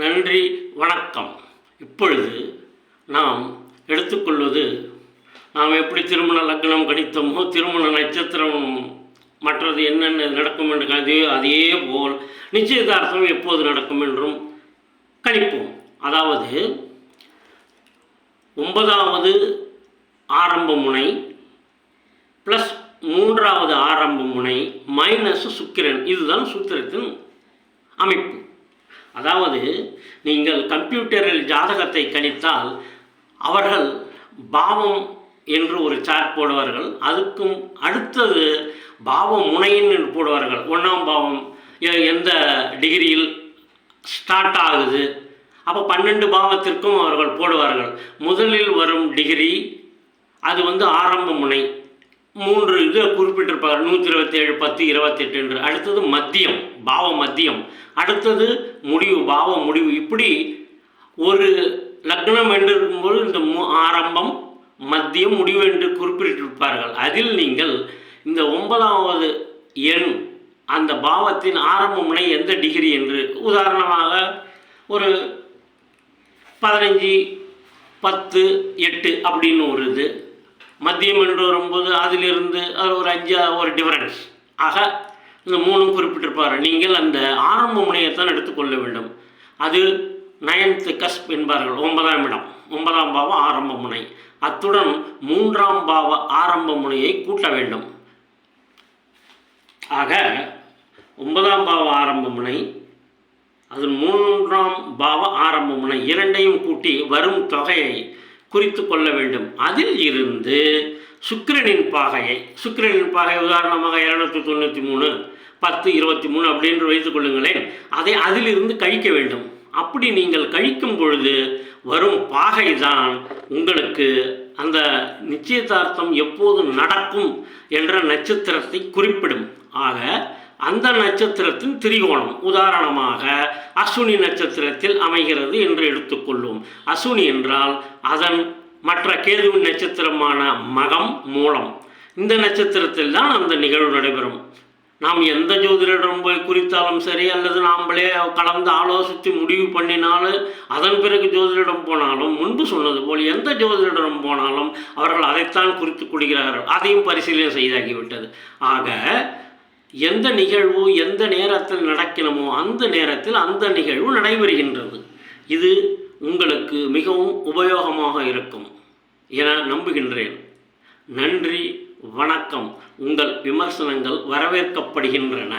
நன்றி, வணக்கம். இப்பொழுது நாம் எடுத்துக்கொள்வது, நாம் எப்படி திருமண லக்னம் கணித்தோமோ, திருமண நட்சத்திரம் மற்றது என்னென்ன நடக்கும் என்று அதே போல் நிச்சயதார்த்தம் எப்போது நடக்கும் என்றும் கணிப்போம். அதாவது 9வது ஆரம்ப முனை ப்ளஸ் 3வது ஆரம்ப முனை மைனஸ் சுக்கிரன், இதுதான் சூத்திரத்தின் அமைப்பு. அதாவது நீங்கள் கம்ப்யூட்டரில் ஜாதகத்தை கணித்தால் அவர்கள் பாவம் என்று ஒரு சார்ட் போடுவார்கள். அதுக்கும் அடுத்தது பாவ முனைன்னு போடுவார்கள். 1ஆம் பாவம் எந்த டிகிரியில் ஸ்டார்ட் ஆகுது, அப்போ 12 பாவத்திற்கும் அவர்கள் போடுவார்கள். முதலில் வரும் டிகிரி அது ஆரம்ப முனை 3 இது குறிப்பிட்டிருப்பார்கள், 127, 10, 28 என்று. அடுத்தது மத்தியம், பாவ மத்தியம். அடுத்தது முடிவு, பாவ முடிவு. இப்படி ஒரு லக்னம் என்று இருக்கும்போது இந்த ஆரம்பம், மத்தியம், முடிவு என்று குறிப்பிட்டிருப்பார்கள். அதில் நீங்கள் இந்த 9வது எண் அந்த பாவத்தின் ஆரம்ப முனை எந்த டிகிரி என்று, உதாரணமாக ஒரு 15, 10, 8 அப்படின்னு ஒரு இது. மத்தியம் என்று வரும்போது அதிலிருந்து அது ஒரு 5 ஒரு டிஃபரன்ஸ். ஆக இந்த 3 குறிப்பிட்டிருப்பார். நீங்கள் அந்த ஆரம்ப முனையைத்தான் எடுத்துக்கொள்ள வேண்டும். அது 9th கஸ்ப் என்பார்கள், 9ஆம் இடம், 9ஆம் பாவ ஆரம்ப முனை. அத்துடன் 3ஆம் பாவ ஆரம்ப முனையை கூட்ட வேண்டும். ஆக 9ஆம் பாவ ஆரம்ப முனை, அது 3ஆம் பாவ ஆரம்ப முனை, இரண்டையும் கூட்டி வரும் தொகையை குறித்து கொள்ள வேண்டும். அதில் இருந்து சுக்கிரனின் பாகையை உதாரணமாக 293, 10, 23 அப்படின்னு வைத்துக் கொள்ளுங்களேன். அதை அதிலிருந்து கழிக்க வேண்டும். அப்படி நீங்கள் கழிக்கும் பொழுது வரும் பாகை தான் உங்களுக்கு அந்த நிச்சயதார்த்தம் எப்போது நடக்கும் என்ற நட்சத்திரத்தை குறிப்பிடும். ஆக அந்த நட்சத்திரத்தின் திரிகோணம் உதாரணமாக அஸ்வினி நட்சத்திரத்தில் அமைகிறது என்று எடுத்துக்கொள்வோம். அஸ்வினி என்றால் அதன் மற்ற கேதுவின் நட்சத்திரமான மகம், மூலம், இந்த நட்சத்திரத்தில் தான் அந்த நிகழ்வு நடைபெறும். நாம் எந்த ஜோதிடரிடம் போய் குறித்தாலும் சரி, அல்லது நாம்ளே கலந்து ஆலோசித்து முடிவு பண்ணினாலும், அதன் பிறகு ஜோதிடரிடம் போனாலும், முன்பு சொன்னது போல் எந்த ஜோதிடரிடம் போனாலும் அவர்கள் அதைத்தான் குறித்து கொள்கிறார்கள். அதையும் பரிசீலனை செய்தாகிவிட்டது. ஆக எந்த நிகழ்வு எந்த நேரத்தில் நடக்கணுமோ அந்த நேரத்தில் அந்த நிகழ்வு நடைபெறுகின்றது. இது உங்களுக்கு மிகவும் உபயோகமாக இருக்கும் என நம்புகின்றேன். நன்றி, வணக்கம். உங்கள் விமர்சனங்கள் வரவேற்கப்படுகின்றன.